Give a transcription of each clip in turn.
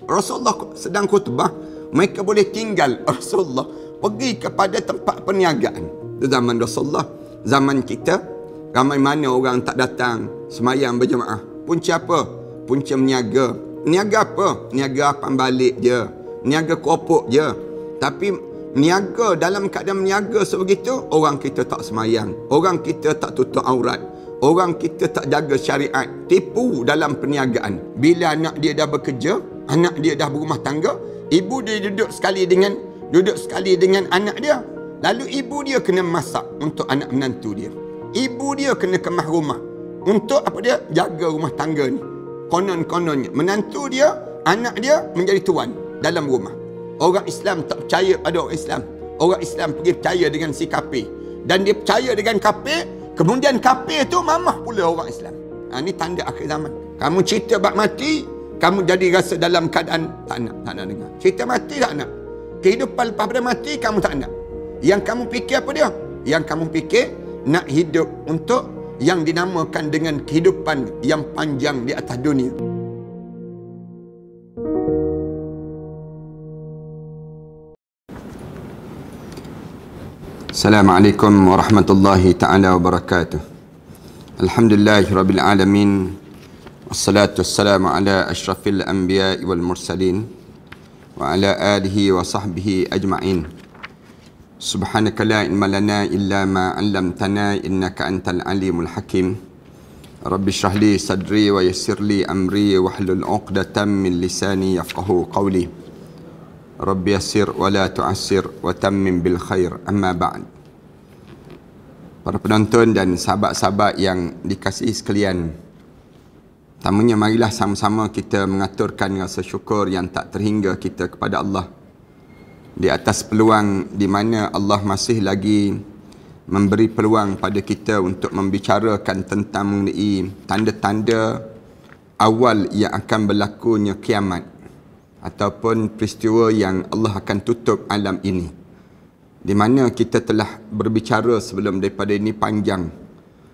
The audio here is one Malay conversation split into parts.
Rasulullah sedang khutbah, mereka boleh tinggal Rasulullah pergi kepada tempat perniagaan. Itu zaman Rasulullah. Zaman kita, ramai mana orang tak datang semayang berjemaah. Punca apa? Punca meniaga. Niaga apa? Niaga apam balik je. Niaga keropok je. Tapi niaga, dalam keadaan meniaga sebegitu, orang kita tak semayang. Orang kita tak tutup aurat. Orang kita tak jaga syariat. Tipu dalam perniagaan. Bila anak dia dah bekerja, anak dia dah berumah tangga, ibu dia duduk sekali dengan anak dia. Lalu ibu dia kena masak untuk anak menantu dia. Ibu dia kena kemas rumah untuk apa dia? Jaga rumah tangga ni. Konon-kononnya menantu dia, anak dia menjadi tuan dalam rumah. Orang Islam tak percaya pada orang Islam. Orang Islam pergi percaya dengan si kafir. Dan dia percaya dengan kafir, kemudian kafir tu mamah pula orang Islam. Ini tanda akhir zaman. Kamu cerita bab mati, kamu jadi rasa dalam keadaan tak nak dengar. Cerita mati tak nak. Kehidupan lepas pada mati kamu tak nak. Yang kamu fikir apa dia? Yang kamu fikir nak hidup untuk yang dinamakan dengan kehidupan yang panjang di atas dunia. Assalamualaikum warahmatullahi ta'ala wabarakatuh. Alhamdulillahirabbil alamin. Wassalatu wassalamu ala asyrafil anbiya'i wal mursalin wa ala alihi wa sahbihi ajma'in. Subhanaka la ilma lana illa ma 'allamtana innaka antal alimul hakim. Rabbi shrah li sadri wa yassir li amri wahlul 'uqdatam min lisani yafqahu qawli. Rabbi yassir wa la tu'assir wa tammim bil khair. Amma ba'd. Para penonton dan sahabat-sahabat yang dikasihi sekalian, pertamanya marilah sama-sama kita mengaturkan rasa syukur yang tak terhingga kita kepada Allah di atas peluang di mana Allah masih lagi memberi peluang pada kita untuk membicarakan tentang mengenai tanda-tanda awal yang akan berlakunya kiamat ataupun peristiwa yang Allah akan tutup alam ini, di mana kita telah berbicara sebelum daripada ini panjang.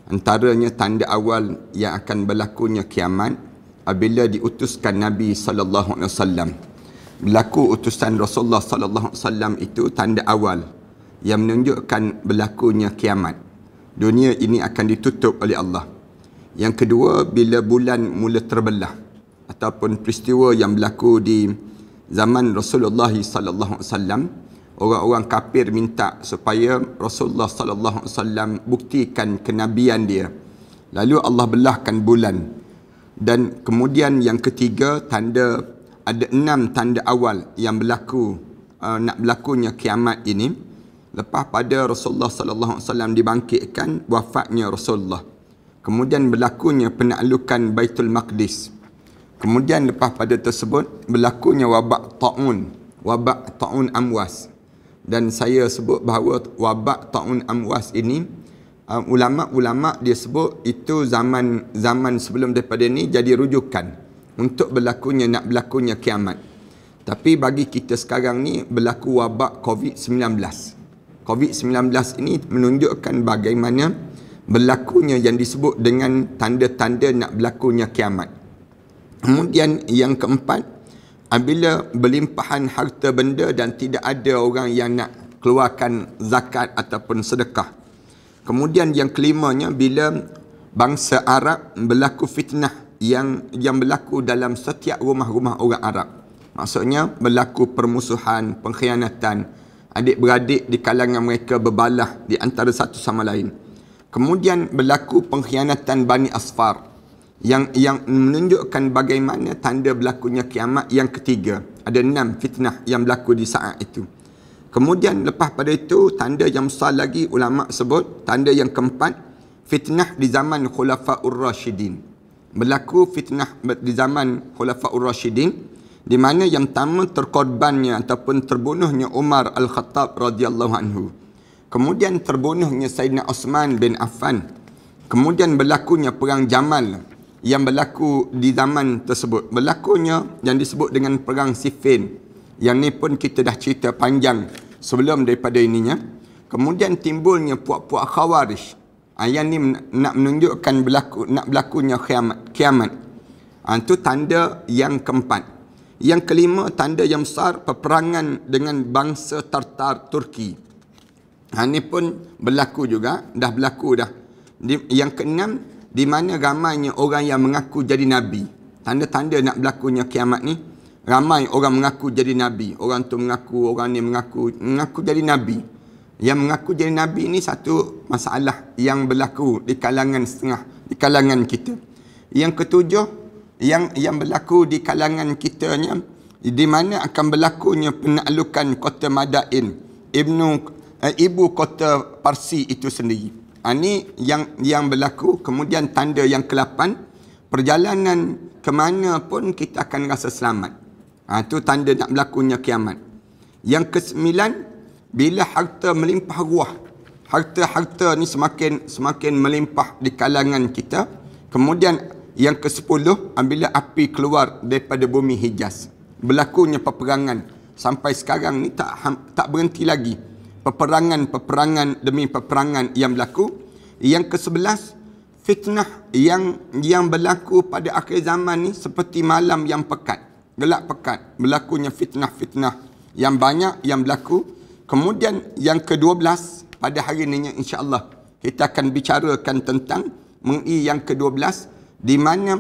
Antaranya tanda awal yang akan berlakunya kiamat apabila diutuskan Nabi sallallahu alaihi wasallam. Berlaku utusan Rasulullah sallallahu alaihi wasallam itu tanda awal yang menunjukkan berlakunya kiamat. Dunia ini akan ditutup oleh Allah. Yang kedua, bila bulan mula terbelah ataupun peristiwa yang berlaku di zaman Rasulullah sallallahu alaihi wasallam, orang-orang kafir minta supaya Rasulullah sallallahu alaihi wasallam buktikan kenabian dia. Lalu Allah belahkan bulan. Dan kemudian yang ketiga, ada 6 tanda awal yang berlaku nak berlakunya kiamat ini lepas pada Rasulullah sallallahu alaihi wasallam dibangkitkan, wafatnya Rasulullah. Kemudian berlakunya penaklukan Baitul Maqdis. Kemudian lepas pada tersebut berlakunya wabak taun amwas. Dan saya sebut bahawa wabak taun amwas ini ulama' dia sebut itu zaman sebelum daripada ini jadi rujukan untuk nak berlakunya kiamat. Tapi bagi kita sekarang ni berlaku wabak COVID-19. COVID-19 ini menunjukkan bagaimana berlakunya yang disebut dengan tanda-tanda nak berlakunya kiamat. Kemudian yang keempat, apabila berlimpahan harta benda dan tidak ada orang yang nak keluarkan zakat ataupun sedekah. Kemudian yang kelimanya, bila bangsa Arab berlaku fitnah yang berlaku dalam setiap rumah-rumah orang Arab. Maksudnya berlaku permusuhan, pengkhianatan, adik-beradik di kalangan mereka berbalah di antara satu sama lain. Kemudian berlaku pengkhianatan Bani Asfar yang menunjukkan bagaimana tanda berlakunya kiamat. Yang ketiga, ada 6 fitnah yang berlaku di saat itu. Kemudian lepas pada itu, tanda yang besar lagi ulama' sebut, tanda yang keempat, fitnah di zaman Khulafaur Rashidin. Berlaku fitnah di zaman Khulafaur Rashidin, di mana yang pertama terkorbannya ataupun terbunuhnya Umar Al-Khattab radhiyallahu anhu. Kemudian terbunuhnya Sayyidina Osman bin Affan. Kemudian berlakunya perang Jamal yang berlaku di zaman tersebut. Berlakunya yang disebut dengan perang Siffin. Yang ni pun kita dah cerita panjang sebelum daripada ininya. Kemudian timbulnya puak-puak Khawarij. Yang ni nak menunjukkan nak berlakunya kiamat. Itu tanda yang keempat. Yang kelima, tanda yang besar, peperangan dengan bangsa Tartar Turki. Ini pun berlaku juga, dah berlaku dah. Yang keenam, di mana ramainya orang yang mengaku jadi Nabi. Tanda-tanda nak berlakunya kiamat ni, ramai orang mengaku jadi Nabi. Orang tu mengaku, orang ni mengaku jadi Nabi. Yang mengaku jadi Nabi ni satu masalah yang berlaku di kalangan kita. Yang ketujuh, yang berlaku di kalangan kitanya, di mana akan berlakunya penaklukan kota Madain, ibu kota Parsi itu sendiri. Ini yang berlaku. Kemudian tanda yang ke-8, perjalanan ke mana pun kita akan rasa selamat. Itu tanda nak berlakunya kiamat. Yang ke-9, bila harta melimpah ruah. Harta ni semakin melimpah di kalangan kita. Kemudian yang ke-10, bila api keluar daripada bumi Hijaz. Berlakunya peperangan. Sampai sekarang ni tak berhenti lagi. Peperangan demi peperangan yang berlaku. Yang ke-11, fitnah yang berlaku pada akhir zaman ni seperti malam yang pekat, gelap pekat. Berlakunya fitnah yang banyak yang berlaku. Kemudian yang ke-12, pada hari ini insya-Allah kita akan bicarakan tentang yang ke-12, di mana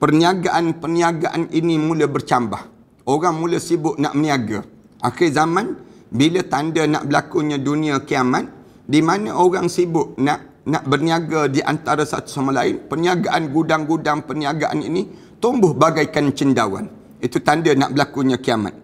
perniagaan ini mula bercambah. Orang mula sibuk nak meniaga. Akhir zaman, bila tanda nak berlakunya dunia kiamat, di mana orang sibuk nak berniaga di antara satu sama lain. Perniagaan gudang-gudang perniagaan ini tumbuh bagaikan cendawan. Itu tanda nak berlakunya kiamat.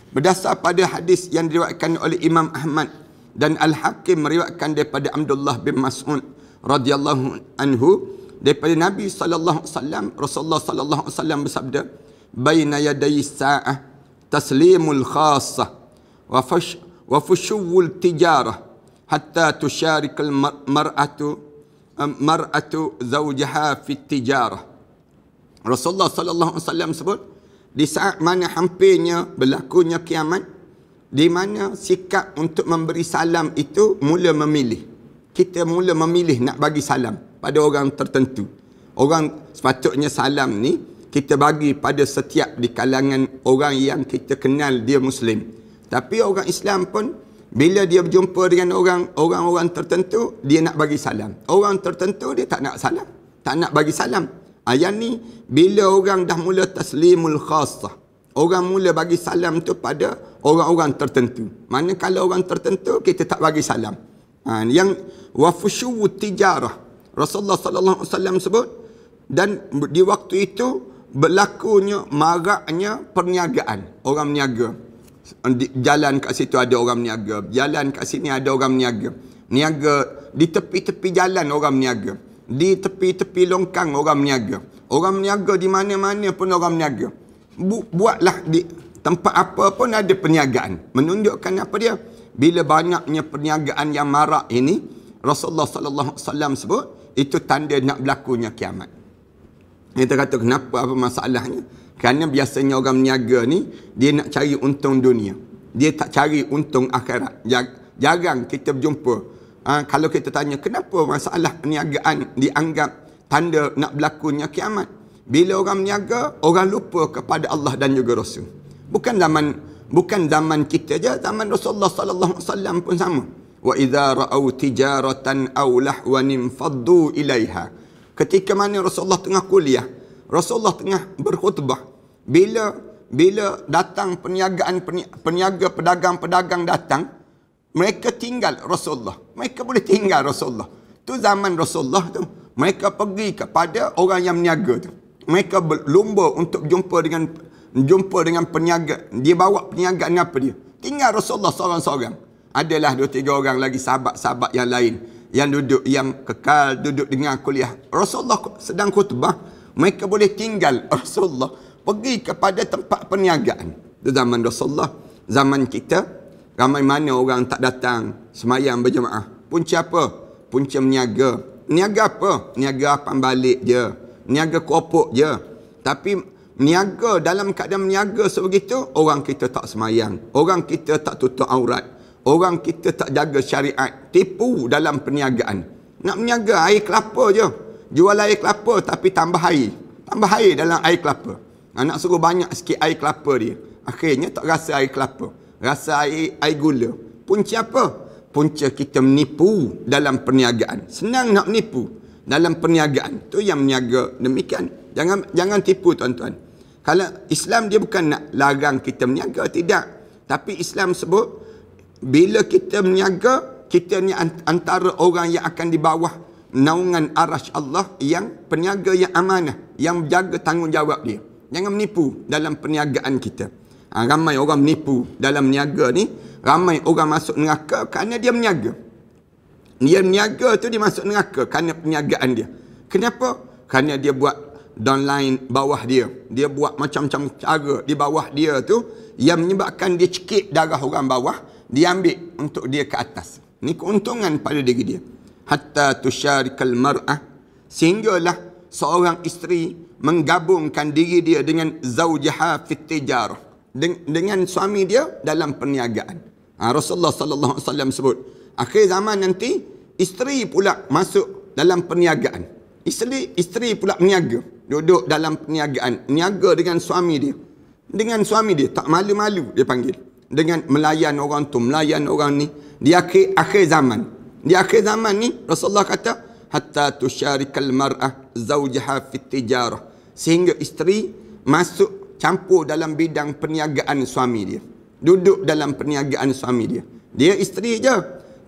Berdasar pada hadis yang diriwayatkan oleh Imam Ahmad dan Al-Hakim meriwayatkan daripada Abdullah bin Mas'ud radhiyallahu anhu, daripada Nabi sallallahu alaihi wasallam, Rasulullah sallallahu alaihi wasallam bersabda, baina yaday sa'ah taslimul khassah wa fushul tijarah hatta tusharikal mar'atu zawjaha fi tijarah. Rasulullah sallallahu alaihi wasallam sebut, di saat mana hampirnya berlakunya kiamat, di mana sikap untuk memberi salam itu mula memilih. Kita mula memilih nak bagi salam pada orang tertentu. Orang sepatutnya salam ni kita bagi pada setiap di kalangan orang yang kita kenal dia Muslim. Tapi orang Islam pun bila dia berjumpa dengan orang-orang tertentu, dia nak bagi salam. Orang tertentu dia tak nak salam, tak nak bagi salam. Ayat ni bila orang dah mula taslimul khassah, orang mula bagi salam tu pada orang-orang tertentu. Manakala orang tertentu kita tak bagi salam. Yang wafushu tijarah, Rasulullah sallallahu alaihi wasallam sebut, dan di waktu itu berlakunya maraknya perniagaan. Orang meniaga. Jalan kat situ ada orang meniaga, jalan kat sini ada orang meniaga. Niaga di tepi-tepi jalan orang meniaga. Di tepi-tepi longkang orang meniaga. Orang meniaga di mana-mana pun orang meniaga. Buatlah di tempat apa pun ada perniagaan. Menunjukkan apa dia? Bila banyaknya perniagaan yang marak ini, Rasulullah sallallahu alaihi wasallam sebut, itu tanda nak berlakunya kiamat. Kita kata kenapa, apa masalahnya? Kerana biasanya orang meniaga ni dia nak cari untung dunia. Dia tak cari untung akhirat. Jarang kita berjumpa. Kalau kita tanya kenapa masalah perniagaan dianggap tanda nak berlakunya kiamat, bila orang meniaga, orang lupa kepada Allah dan juga Rasul. Bukan zaman kita je, zaman Rasulullah sallallahu alaihi wasallam pun sama. Wa idza ra'au tijaratan aw lahwan faddu ilaiha. Ketika mana Rasulullah tengah kuliah, Rasulullah tengah berkhutbah, bila datang peniaga pedagang-pedagang datang, mereka tinggal Rasulullah. Mereka boleh tinggal Rasulullah. Tu zaman Rasulullah tu. Mereka pergi kepada orang yang meniaga tu. Mereka berlumba untuk jumpa dengan peniaga. Dia bawa perniagaan apa dia? Tinggal Rasulullah seorang-seorang. Adalah 2-3 orang lagi sahabat-sahabat yang lain yang kekal duduk dengar kuliah. Rasulullah sedang khutbah, mereka boleh tinggal Rasulullah pergi kepada tempat perniagaan. Itu zaman Rasulullah. Zaman kita, ramai mana orang tak datang semayang berjemaah. Punca apa? Punca meniaga. Niaga apa? Niaga apan balik je. Niaga keropok je. Tapi niaga, dalam keadaan meniaga sebegitu, orang kita tak semayang. Orang kita tak tutup aurat. Orang kita tak jaga syariat. Tipu dalam perniagaan. Nak meniaga air kelapa je. Jual air kelapa tapi tambah air. Tambah air dalam air kelapa. Nak suruh banyak sikit air kelapa dia. Akhirnya tak rasa air kelapa. Rasa air gula. Punca apa? Punca kita menipu dalam perniagaan. Senang nak menipu dalam perniagaan. Tu yang meniaga demikian. Jangan tipu tuan-tuan. Kalau Islam dia bukan nak larang kita meniaga, tidak. Tapi Islam sebut bila kita meniaga, kita ni antara orang yang akan di bawah naungan arasy Allah, yang peniaga yang amanah, yang menjaga tanggungjawab dia. Jangan menipu dalam perniagaan kita. Ramai orang menipu dalam meniaga ni. Ramai orang masuk neraka kerana dia meniaga. Dia meniaga tu dia masuk neraka kerana perniagaan dia. Kenapa? Kerana dia buat downline bawah dia. Dia buat macam-macam cara di bawah dia tu yang menyebabkan dia cekik darah orang bawah, dia ambil untuk dia ke atas. Ni keuntungan pada diri dia. Hatta tusyarikal mar'ah, sehinggalah seorang isteri menggabungkan diri dia dengan zaujaha fit tijarah, dengan suami dia dalam perniagaan. Rasulullah sallallahu alaihi wasallam sebut, akhir zaman nanti isteri pula masuk dalam perniagaan. Isteri pula meniaga, duduk dalam perniagaan, niaga dengan suami dia. Dengan suami dia, tak malu-malu dia panggil. Dengan melayan orang tu, melayan orang ni. Di akhir zaman. Di akhir zaman ni, Rasulullah kata, hatta tusyarikal mar'ah zawjaha fit tijarah. Sehingga isteri masuk campur dalam bidang perniagaan suami dia. Duduk dalam perniagaan suami dia. Dia isteri je.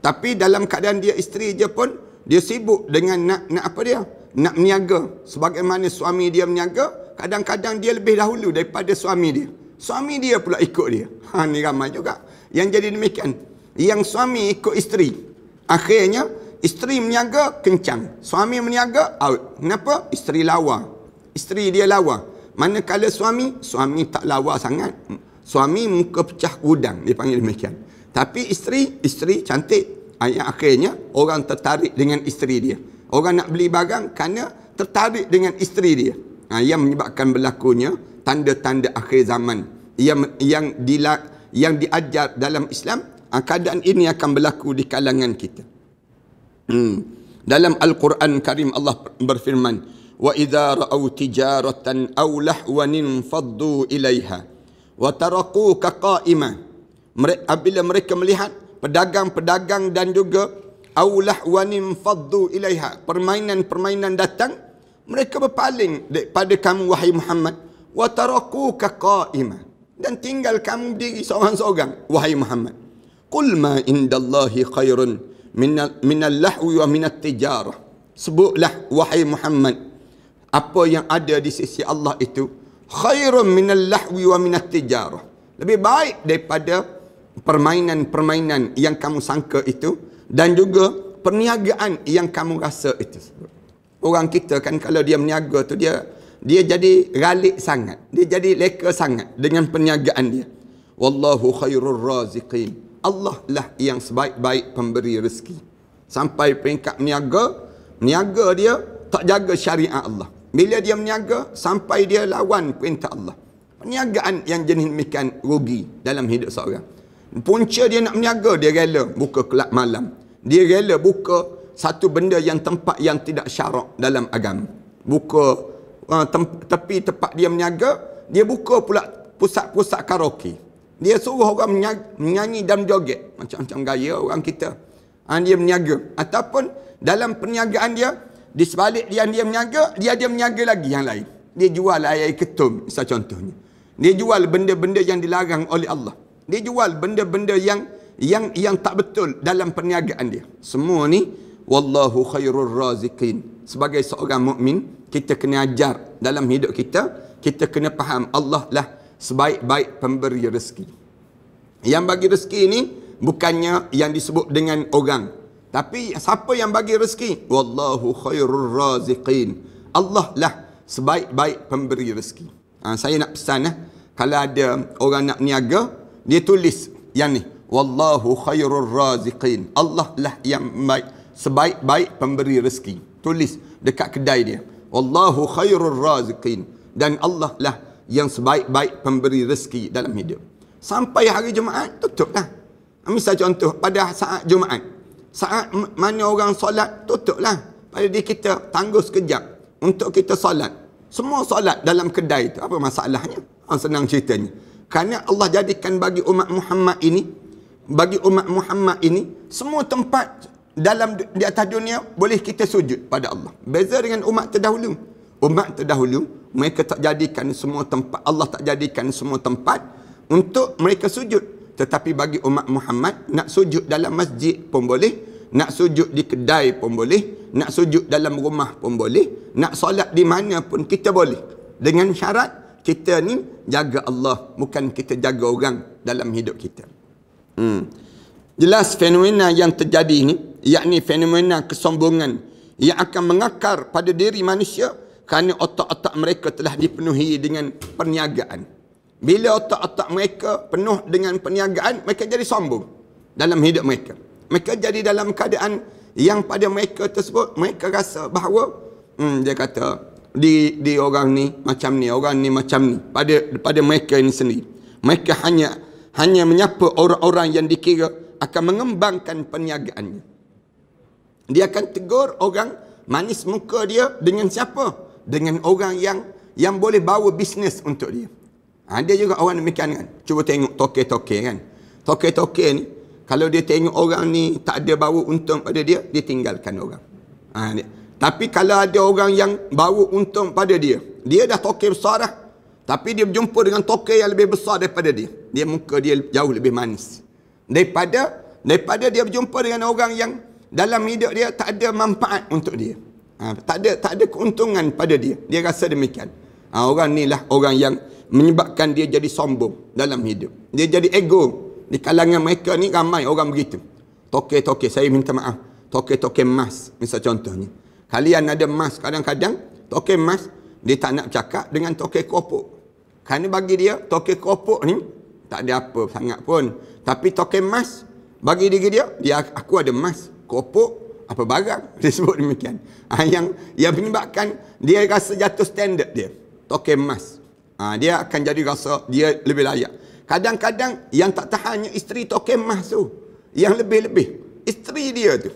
Tapi dalam keadaan dia isteri je pun, dia sibuk dengan nak apa dia? Nak meniaga. Sebagaimana suami dia meniaga, kadang-kadang dia lebih dahulu daripada suami dia. Suami dia pula ikut dia. Ni ramai juga yang jadi demikian. Yang suami ikut isteri. Akhirnya, isteri meniaga kencang. Suami meniaga out. Kenapa? Isteri lawa. Isteri dia lawa. Manakala suami tak lawa sangat. Suami muka pecah gudang, dia panggil demikian. Tapi isteri cantik. Akhirnya, orang tertarik dengan isteri dia. Orang nak beli barang kerana tertarik dengan isteri dia. Yang menyebabkan berlakunya tanda-tanda akhir zaman yang diajar dalam Islam. Keadaan ini akan berlaku di kalangan kita. Dalam Al-Quran Karim Allah berfirman, wa idza ra'aw tijaratan aw lahwan faddu ilaiha wa tarakuka qa'ima. Apabila mereka melihat pedagang-pedagang dan juga aw lahwan faddu ilaiha, permainan-permainan datang, mereka berpaling daripada kamu wahai Muhammad. Wa tarakuka qa'ima, dan tinggal kamu berdiri seorang-seorang wahai Muhammad. Qul ma indallahi khairun minal lahwi wa minat tijarah. Sebutlah wahai Muhammad, apa yang ada di sisi Allah itu khairun minal lahwi wa minat tijarah, lebih baik daripada permainan-permainan yang kamu sangka itu, dan juga perniagaan yang kamu rasa itu. Orang kita kan kalau dia meniaga tu dia jadi ralik sangat, dia jadi leka sangat dengan perniagaan dia. Wallahu khairur raziqin, Allah lah yang sebaik-baik pemberi rezeki. Sampai peringkat meniaga dia tak jaga syariat Allah. Bila dia meniaga, sampai dia lawan perintah Allah. Perniagaan yang jenis demikian rugi dalam hidup seorang. Punca dia nak meniaga, dia rela buka kelab malam. Dia rela buka satu benda yang tempat yang tidak syarak dalam agama. Buka tepi tempat dia meniaga, dia buka pula pusat-pusat karaoke. Dia suruh orang menyanyi dan joget. Macam-macam gaya orang kita. Dia meniaga. Ataupun dalam perniagaan dia, di sebalik dia meniaga, dia meniaga lagi yang lain. Dia jual air ketum, misal contohnya. Dia jual benda-benda yang dilarang oleh Allah. Dia jual benda-benda yang tak betul dalam perniagaan dia. Semua ni, wallahu khairur raziqin. Sebagai seorang mukmin, kita kena ajar dalam hidup kita, kita kena faham Allah lah sebaik-baik pemberi rezeki. Yang bagi rezeki ni bukannya yang disebut dengan orang, tapi siapa yang bagi rezeki? Wallahu khairur raziqin. Allah lah sebaik-baik pemberi rezeki. Saya nak pesan kalau ada orang nak niaga, dia tulis yang ni, wallahu khairur raziqin. Allah lah yang sebaik-baik pemberi rezeki. Tulis dekat kedai dia, wallahu khairur raziqin, dan Allah lah yang sebaik-baik pemberi rezeki dalam hidup. Sampai hari Jumaat, tutup lah. Misal contoh, pada saat Jumaat, saat mana orang solat, tutup lah. Pada diri kita, tangguh sekejap untuk kita solat. Semua solat dalam kedai tu. Apa masalahnya? Senang ceritanya. Kerana Allah jadikan bagi umat Muhammad ini, semua tempat di atas dunia boleh kita sujud pada Allah. Beza dengan umat terdahulu. Umat terdahulu, mereka tak jadikan semua tempat, Allah tak jadikan semua tempat untuk mereka sujud. Tetapi bagi umat Muhammad, nak sujud dalam masjid pun boleh, nak sujud di kedai pun boleh, nak sujud dalam rumah pun boleh, nak solat di mana pun kita boleh. Dengan syarat kita ni jaga Allah, bukan kita jaga orang dalam hidup kita. Jelas fenomena yang terjadi ini, yakni fenomena kesombongan yang akan mengakar pada diri manusia kerana otak-otak mereka telah dipenuhi dengan perniagaan. Bila otak-otak mereka penuh dengan perniagaan, mereka jadi sombong dalam hidup mereka. Mereka jadi dalam keadaan yang pada mereka tersebut, mereka rasa bahawa dia kata di orang ni macam ni, orang ni macam ni. Pada mereka ini sendiri, mereka hanya menyapa orang-orang yang dikira akan mengembangkan perniagaannya. Dia akan tegur orang manis muka dia dengan siapa? Dengan orang yang boleh bawa bisnes untuk dia. Ada juga orang demikian kan. Cuba tengok toke-toke kan. Toke-toke ni, kalau dia tengok orang ni tak ada bawa untung pada dia, dia tinggalkan orang. Tapi kalau ada orang yang bawa untung pada dia, dia dah toke besar dah, tapi dia berjumpa dengan toke yang lebih besar daripada dia, dia muka dia jauh lebih manis daripada dia berjumpa dengan orang yang dalam hidup dia tak ada manfaat untuk dia. Tak ada keuntungan pada dia. Dia rasa demikian. Orang ni lah orang yang menyebabkan dia jadi sombong dalam hidup. Dia jadi ego. Di kalangan mereka ni ramai orang begitu. Toke-toke, saya minta maaf, toke-toke emas misal contohnya. Kalian ada emas, kadang-kadang toke emas dia tak nak cakap dengan toke keropok. Kerana bagi dia toke keropok ni tak ada apa sangat pun. Tapi toke emas bagi diri dia aku ada emas, keropok apa barang, dia sebut demikian. Yang menyebabkan dia rasa jatuh standard dia. Toke emas. Dia akan jadi rasa dia lebih layak. Kadang-kadang yang tak tahannya isteri toke emas tu. Yang lebih-lebih isteri dia tu.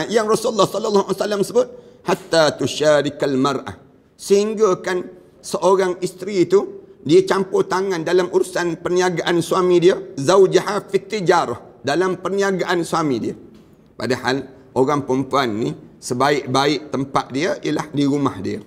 Yang Rasulullah sallallahu alaihi wasallam sebut hatta tusyarikal mar'ah. Sehingga kan seorang isteri itu dia campur tangan dalam urusan perniagaan suami dia, zaujaha fit tijarah, dalam perniagaan suami dia. Padahal orang perempuan ni sebaik-baik tempat dia ialah di rumah dia.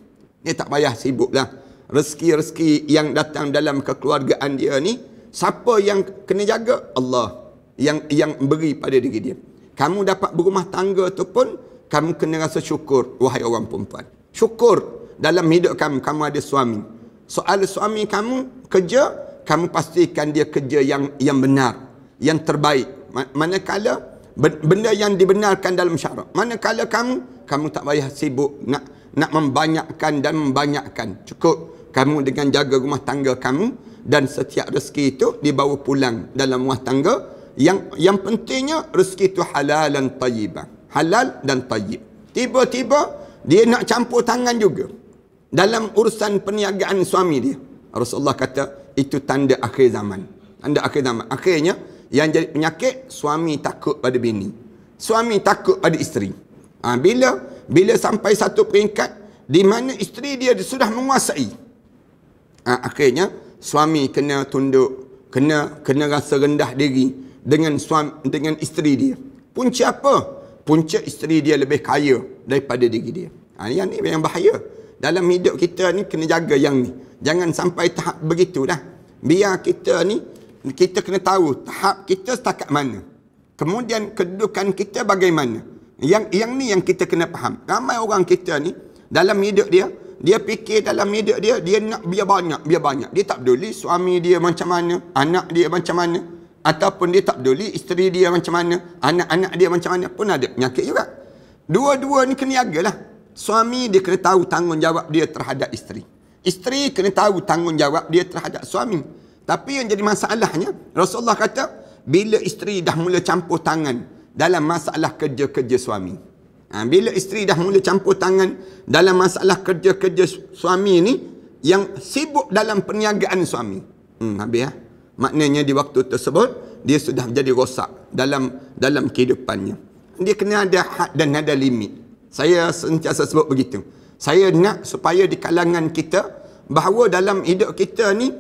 Dia tak payah sibuklah. Rezeki-rezeki yang datang dalam kekeluargaan dia ni, siapa yang kena jaga? Allah yang beri pada diri dia. Kamu dapat berumah tangga tu pun kamu kena rasa syukur, wahai orang perempuan. Syukur dalam hidup kamu ada suami. Soal suami kamu kerja, kamu pastikan dia kerja yang benar, yang terbaik. Manakala benda yang dibenarkan dalam syarak. Manakala kamu tak payah sibuk nak membanyakkan dan membanyakkan. Cukup kamu dengan jaga rumah tangga kamu, dan setiap rezeki itu dibawa pulang dalam rumah tangga. Yang pentingnya rezeki itu halalan tayyibah. Halal dan tayyib. Tiba-tiba dia nak campur tangan juga dalam urusan perniagaan suami dia. Rasulullah kata itu tanda akhir zaman. Tanda akhir zaman. Akhirnya yang jadi penyakit, suami takut pada bini, suami takut pada isteri. Bila sampai satu peringkat di mana isteri dia sudah menguasai, akhirnya suami kena tunduk, kena rasa rendah diri dengan isteri dia. Punca apa? Punca isteri dia lebih kaya daripada diri dia. Yang ni yang bahaya. Dalam hidup kita ni kena jaga yang ni. Jangan sampai tahap begitulah. Biar kita ni, kita kena tahu tahap kita setakat mana. Kemudian kedudukan kita bagaimana. Yang ni yang kita kena faham. Ramai orang kita ni dalam hidup dia fikir dalam hidup dia nak biar banyak. Dia tak peduli suami dia macam mana, anak dia macam mana, ataupun dia tak peduli isteri dia macam mana, anak-anak dia macam mana, pun ada penyakit juga. Dua-dua ni kena jagalah. Suami dia kena tahu tanggungjawab dia terhadap isteri. Isteri kena tahu tanggungjawab dia terhadap suami. Tapi yang jadi masalahnya, Rasulullah kata, bila isteri dah mula campur tangan dalam masalah kerja-kerja suami. Bila isteri dah mula campur tangan dalam masalah kerja-kerja suami ni, yang sibuk dalam perniagaan suami. Habis ya. Maknanya di waktu tersebut, dia sudah menjadi rosak dalam kehidupannya. Dia kena ada had dan ada limit. Saya sentiasa sebut begitu. Saya nak supaya di kalangan kita, bahawa dalam hidup kita ni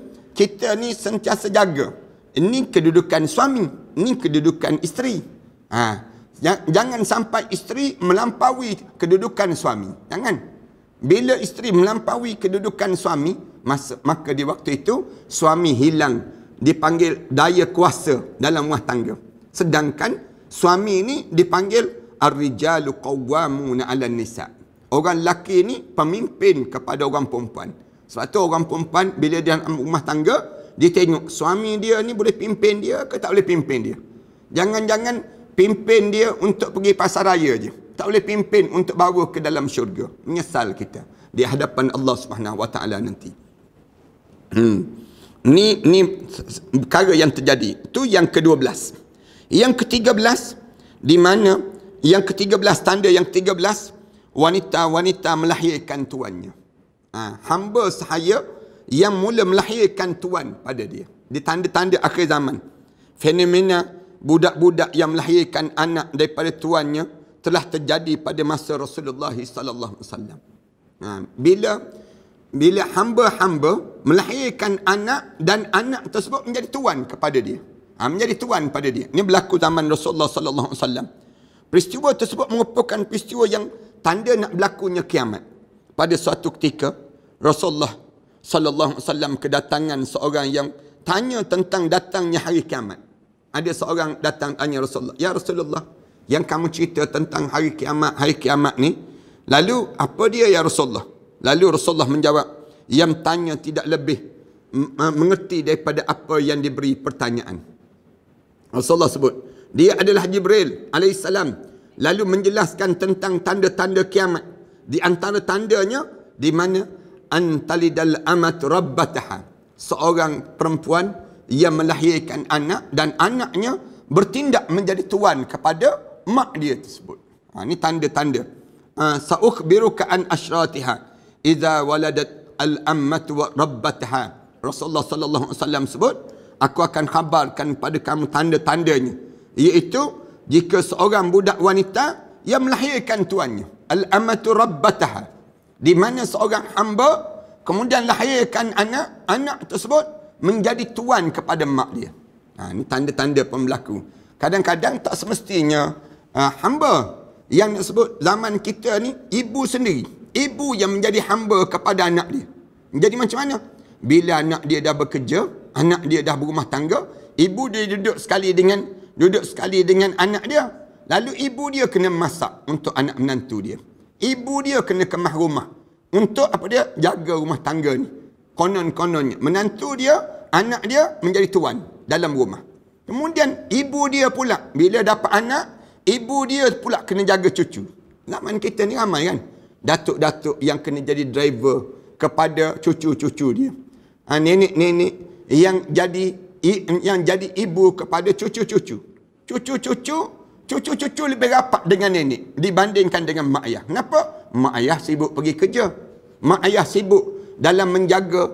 sentiasa jaga. Ini kedudukan suami, ini kedudukan isteri. Jangan sampai isteri melampaui kedudukan suami. Jangan. Bila isteri melampaui kedudukan suami, maka di waktu itu suami hilang, dipanggil daya kuasa dalam rumah tangga. Sedangkan suami ini dipanggil ar-rijalu qawwamuna 'alan nisa. Orang lelaki ni pemimpin kepada orang perempuan. Sebab tu orang perempuan bila dia dalam rumah tangga, dia tengok suami dia ni boleh pimpin dia ke tak boleh pimpin dia. Jangan-jangan pimpin dia untuk pergi pasar raya je. Tak boleh pimpin untuk bawa ke dalam syurga. Menyesal kita di hadapan Allah Subhanahu Wa Taala nanti. Ni perkara yang terjadi. Itu yang ke-12. Yang ke-13, di mana yang ke-13, tanda yang ke-13, wanita-wanita melahirkan tuannya. Hamba sahaya yang mula melahirkan tuan pada dia. Di tanda-tanda akhir zaman. Fenomena budak-budak yang melahirkan anak daripada tuannya telah terjadi pada masa Rasulullah sallallahu alaihi wasallam. Bila hamba-hamba melahirkan anak dan anak tersebut menjadi tuan kepada dia. Menjadi tuan pada dia. Ini berlaku zaman Rasulullah sallallahu alaihi wasallam. Peristiwa tersebut merupakan peristiwa yang tanda nak berlakunya kiamat. Pada suatu ketika Rasulullah sallallahu alaihi wasallam kedatangan seorang yang tanya tentang datangnya hari kiamat. Ada seorang datang tanya Rasulullah, "Ya Rasulullah, yang kamu cerita tentang hari kiamat ni, lalu apa dia ya Rasulullah?" Lalu Rasulullah menjawab, "Yang tanya tidak lebih mengerti daripada apa yang diberi pertanyaan." Rasulullah sebut, dia adalah Jibril alaihissalam, lalu menjelaskan tentang tanda-tanda kiamat. Di antara tandanya, di mana antalidal amat rabbataha, seorang perempuan yang melahirkan anak dan anaknya bertindak menjadi tuan kepada mak dia tersebut. Ini tanda-tanda. Sa'ukhbiruka an asyratiha idza waladat al-ammatu wa rabbataha. Rasulullah sallallahu alaihi wasallam sebut, aku akan khabarkan pada kamu tanda-tandanya, iaitu jika seorang budak wanita yang melahirkan tuannya, al-ammatu rabbataha, di mana seorang hamba kemudian lahirkan anak tersebut menjadi tuan kepada mak dia. Ini tanda-tanda pembelaku. Kadang-kadang tak semestinya hamba. Yang disebut zaman kita ni, ibu sendiri. Ibu yang menjadi hamba kepada anak dia. Jadi macam mana? Bila anak dia dah bekerja, anak dia dah berumah tangga, ibu dia duduk sekali dengan anak dia. Lalu ibu dia kena masak untuk anak menantu dia. Ibu dia kena kemah rumah untuk apa dia? Jaga rumah tangga ni. Konon-kononnya menantu dia, anak dia menjadi tuan dalam rumah. Kemudian ibu dia pula bila dapat anak, ibu dia pula kena jaga cucu. Zaman kita ni ramai kan datuk-datuk yang kena jadi driver kepada cucu-cucu dia. Nenek-nenek yang jadi ibu kepada cucu-cucu. Cucu-cucu lebih rapat dengan nenek dibandingkan dengan mak ayah. Kenapa? Mak ayah sibuk pergi kerja. Mak ayah sibuk dalam menjaga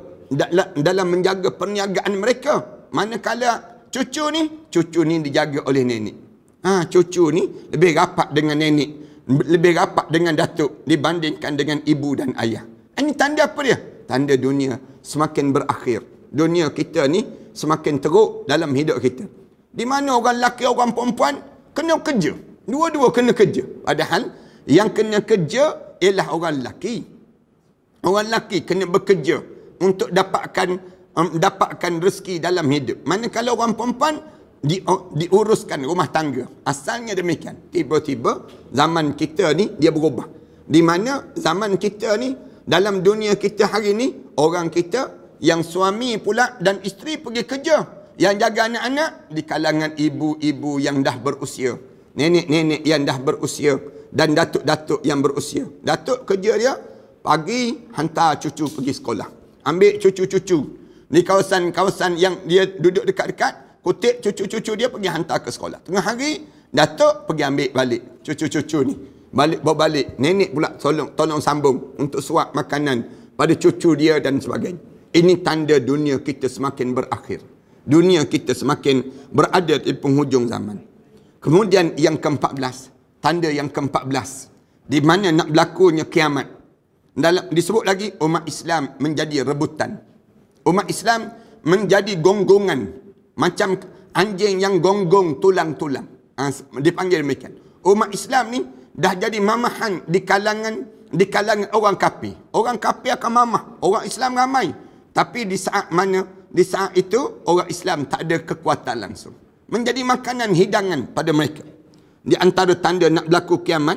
perniagaan mereka. Manakala cucu ni dijaga oleh nenek. Cucu ni lebih rapat dengan nenek, lebih rapat dengan datuk dibandingkan dengan ibu dan ayah. Ini tanda apa dia? Tanda dunia semakin berakhir. Dunia kita ni semakin teruk dalam hidup kita. Di mana orang lelaki, orang perempuan kena kerja. Dua-dua kena kerja. Padahal yang kena kerja ialah orang lelaki. Orang lelaki kena bekerja untuk dapatkan rezeki dalam hidup. Manakala orang perempuan diuruskan rumah tangga. Asalnya demikian. Tiba-tiba zaman kita ni dia berubah. Di mana zaman kita ni, dalam dunia kita hari ni, orang kita yang suami pula dan isteri pergi kerja. Yang jaga anak-anak di kalangan ibu-ibu yang dah berusia. Nenek-nenek yang dah berusia. Dan datuk-datuk yang berusia. Datuk kerja dia, pagi hantar cucu pergi sekolah. Ambil cucu-cucu. Di kawasan-kawasan yang dia duduk dekat-dekat, kutip cucu-cucu dia pergi hantar ke sekolah. Tengah hari, datuk pergi ambil balik cucu-cucu ni. Bawa balik. Nenek pula tolong sambung untuk suap makanan pada cucu dia dan sebagainya. Ini tanda dunia kita semakin berakhir. Dunia kita semakin berada di penghujung zaman. Kemudian yang ke-14. Tanda yang ke-14. Di mana nak berlakunya kiamat. Disebut lagi umat Islam menjadi rebutan. Umat Islam menjadi gonggongan. Macam anjing yang gonggong tulang-tulang. Dipanggil demikian. Umat Islam ni dah jadi mamahan di kalangan orang kafir. Orang kafir akan mamah. Orang Islam ramai. Tapi di saat mana? Di saat itu orang Islam tak ada kekuatan langsung. Menjadi makanan hidangan pada mereka. Di antara tanda nak berlaku kiamat,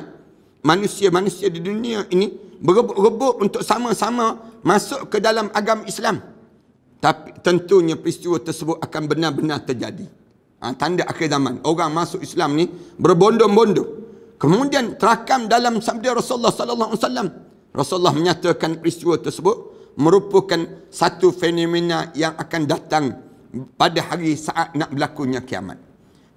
manusia-manusia di dunia ini berebut-rebut untuk sama-sama masuk ke dalam agama Islam. Tapi tentunya peristiwa tersebut akan benar-benar terjadi. Tanda akhir zaman. Orang masuk Islam ni berbondong-bondong. Kemudian terakam dalam sabda Rasulullah sallallahu alaihi wasallam. Rasulullah menyatakan peristiwa tersebut merupakan satu fenomena yang akan datang pada hari saat nak berlakunya kiamat.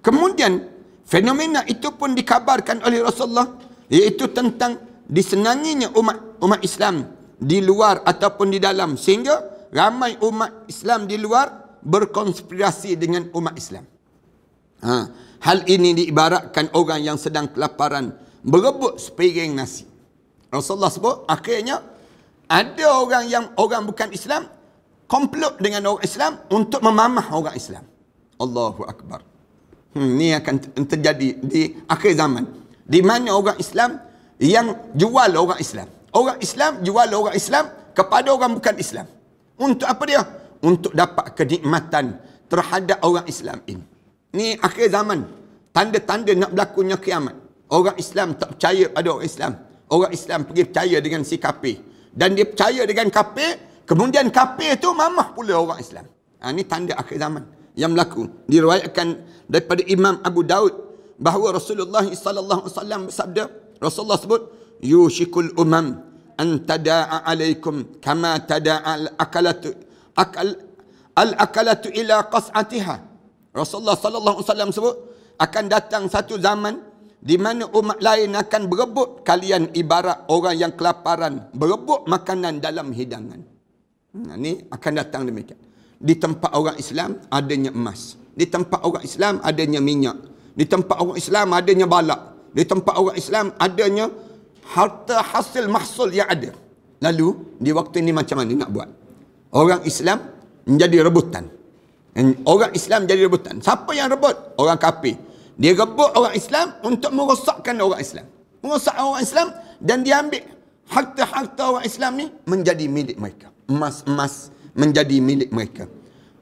Kemudian fenomena itu pun dikabarkan oleh Rasulullah, iaitu tentang disenanginya umat Islam di luar ataupun di dalam, sehingga ramai umat Islam di luar berkonspirasi dengan umat Islam. Hal ini diibaratkan orang yang sedang kelaparan berebut sepiring nasi. Rasulullah sebut akhirnya ada orang bukan Islam komplot dengan orang Islam untuk memamah orang Islam. Allahu Akbar. Ini akan terjadi di akhir zaman, di mana orang Islam yang jual orang Islam. Orang Islam jual orang Islam kepada orang bukan Islam. Untuk apa dia? Untuk dapat kenikmatan terhadap orang Islam ini. Ini akhir zaman. Tanda-tanda nak berlakunya kiamat. Orang Islam tak percaya pada orang Islam. Orang Islam pergi percaya dengan si kafir. Dan dia percaya dengan kafir. Kemudian kafir tu mamah pula orang Islam. Ini tanda akhir zaman yang berlaku. Diriwayatkan daripada Imam Abu Daud bahawa Rasulullah sallallahu alaihi wasallam bersabda, Rasulullah sebut, yushikul umam an tada'a alaikum kama tada'a al-akalatu ila qas'atiha. Rasulullah sallallahu alaihi wasallam sebut, akan datang satu zaman di mana umat lain akan berebut kalian ibarat orang yang kelaparan berebut makanan dalam hidangan. Ini akan datang demikian. Di tempat orang Islam adanya emas. Di tempat orang Islam adanya minyak. Di tempat orang Islam adanya balak. Di tempat orang Islam adanya harta hasil mahsul yang ada. Lalu di waktu ini macam mana nak buat? Orang Islam menjadi rebutan. Orang Islam jadi rebutan. Siapa yang rebut? Orang kafir. Dia rebut orang Islam untuk merosakkan orang Islam. Merosak orang Islam dan dia ambil harta-harta orang Islam ni menjadi milik mereka. Emas-emas menjadi milik mereka.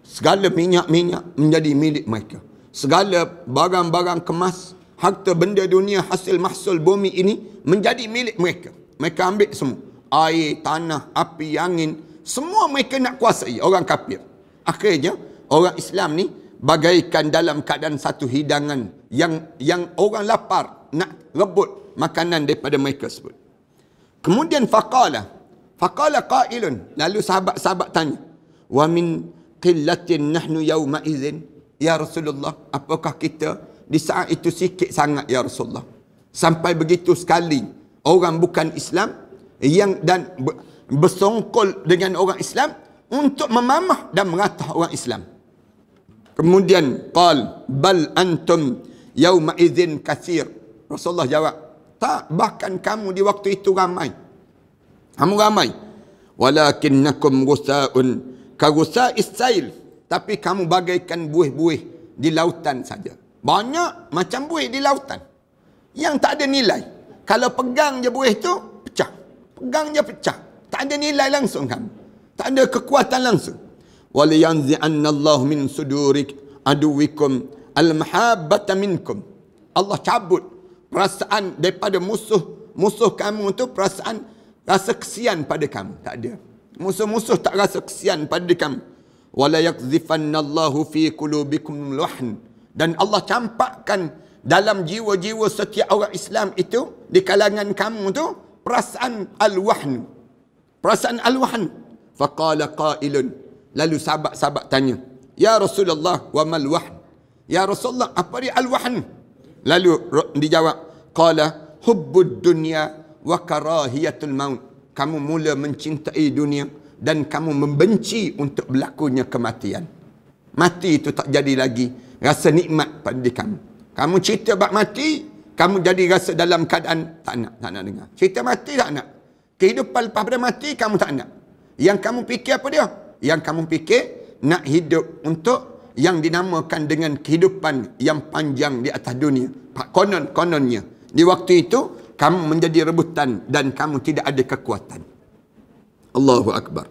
Segala minyak-minyak menjadi milik mereka. Segala barang-barang kemas, harta benda dunia, hasil mahsul bumi ini menjadi milik mereka. Mereka ambil semua. Air, tanah, api, angin, semua mereka nak kuasai, orang kafir. Akhirnya, orang Islam ni bagaikan dalam keadaan satu hidangan yang orang lapar nak rebut makanan daripada mereka sebut. Kemudian faqala qailun, lalu sahabat-sahabat tanya, wa min qillatin nahnu yawma idzin ya Rasulullah, apakah kita di saat itu sikit sangat ya Rasulullah, sampai begitu sekali orang bukan Islam yang dan bersongkol dengan orang Islam untuk memamah dan meratah orang Islam. Kemudian qal bal antum yawma idzin katsir. Rasulullah jawab, tak, bahkan kamu di waktu itu ramai. Kamu ramai. Walakinnakum ghusaun ka ghusa'is sail. Tapi kamu bagaikan buih-buih di lautan saja. Banyak macam buih di lautan yang tak ada nilai. Kalau pegang je buih tu, pecah. Pegang je pecah. Tak ada nilai langsung kamu. Tak ada kekuatan langsung. وَلِيَنْزِعَنَّ اللَّهُ مِنْ سُدُورِكَ عَدُوِّكُمْ الْمَحَابَّةَ مِنْكُمْ. Allah cabut perasaan daripada musuh kamu tu, perasaan rasa kesian pada kamu. Tak ada. Musuh-musuh tak rasa kesian pada kamu. وَلَا يَقْذِفَنَّ اللَّهُ فِي قُلُوبِكُمْ الْوَحْنَ. Dan Allah campakkan dalam jiwa-jiwa setiap orang Islam itu, di kalangan kamu tu, perasaan al-wahn. Perasaan al-wahn. Faqala qailun. Lalu sahabat-sahabat tanya, ya Rasulullah, wa mal wahn? Ya Rasulullah, apa dia al-wahn? Lalu dijawab, qala hubbud dunya wa karahiyatul maut. Kamu mula mencintai dunia dan kamu membenci untuk berlakunya kematian. Mati itu tak jadi lagi rasa nikmat pada diri kamu. Kamu cerita bab mati, kamu jadi rasa dalam keadaan tak nak dengar. Cerita mati tak nak. Kehidupan lepas pada mati kamu tak nak. Yang kamu fikir apa dia? Yang kamu fikir nak hidup untuk yang dinamakan dengan kehidupan yang panjang di atas dunia. Kononnya. Di waktu itu, kamu menjadi rebutan dan kamu tidak ada kekuatan. Allahu Akbar.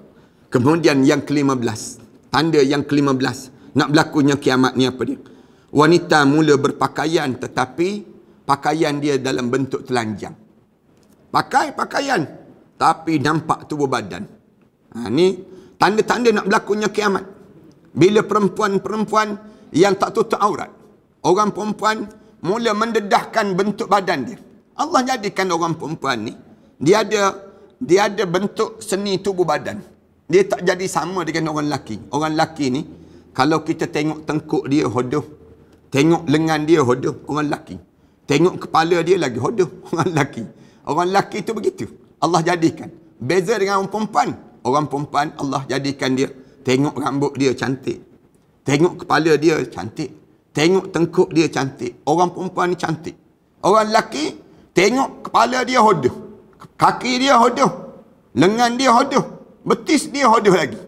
Kemudian yang ke-15. Tanda yang ke-15. Nak berlakunya kiamat ni apa dia? Wanita mula berpakaian tetapi pakaian dia dalam bentuk telanjang. Pakai pakaian tapi nampak tubuh badan. Ni tanda-tanda nak berlakunya kiamat. Bila perempuan-perempuan yang tak tutup aurat, orang perempuan mula mendedahkan bentuk badan dia. Allah jadikan orang perempuan ni, dia ada bentuk seni tubuh badan. Dia tak jadi sama dengan orang lelaki. Orang lelaki ni, kalau kita tengok tengkuk dia hodoh, tengok lengan dia hodoh, orang lelaki. Tengok kepala dia lagi hodoh, orang lelaki. Orang lelaki tu begitu. Allah jadikan. Beza dengan orang perempuan. Orang perempuan Allah jadikan dia, tengok rambut dia cantik. Tengok kepala dia cantik. Tengok tengkuk dia cantik. Orang perempuan ni cantik. Orang lelaki, tengok kepala dia hodoh. Kaki dia hodoh. Lengan dia hodoh. Betis dia hodoh lagi.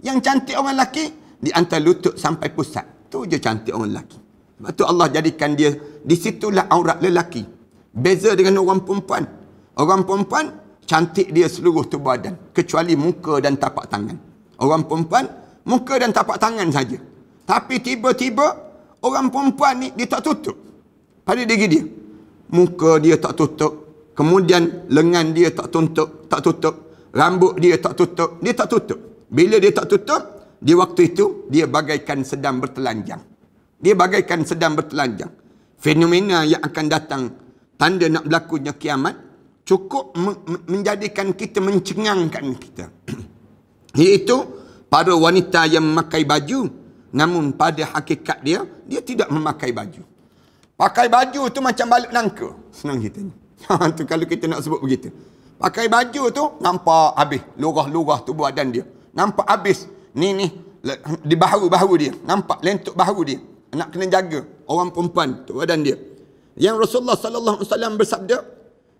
Yang cantik orang lelaki, di antara lutut sampai pusat. Tu je cantik orang lelaki. Sebab tu Allah jadikan dia, di situlah aurat lelaki. Beza dengan orang perempuan. Orang perempuan, cantik dia seluruh tubuh badan. Kecuali muka dan tapak tangan. Orang perempuan, muka dan tapak tangan saja. Tapi tiba-tiba, orang perempuan ni, dia tak tutup pada diri dia. Muka dia tak tutup. Kemudian, lengan dia tak tutup. Rambut dia tak tutup. Dia tak tutup. Bila dia tak tutup, di waktu itu, dia bagaikan sedang bertelanjang. Dia bagaikan sedang bertelanjang. Fenomena yang akan datang, tanda nak berlakunya kiamat, cukup menjadikan kita, mencengangkan kita. Iaitu, para wanita yang memakai baju, namun pada hakikat dia, dia tidak memakai baju. Pakai baju tu macam balik nangka. Senang ceritanya. Tu kalau kita nak sebut begitu. Pakai baju tu, nampak habis. Lurah-lurah tubuh badan dia. Nampak habis. Ni, di bahu-bahu dia. Nampak lentuk bahu dia. Nak kena jaga. Orang perempuan, tubuh badan dia. Yang Rasulullah SAW bersabda,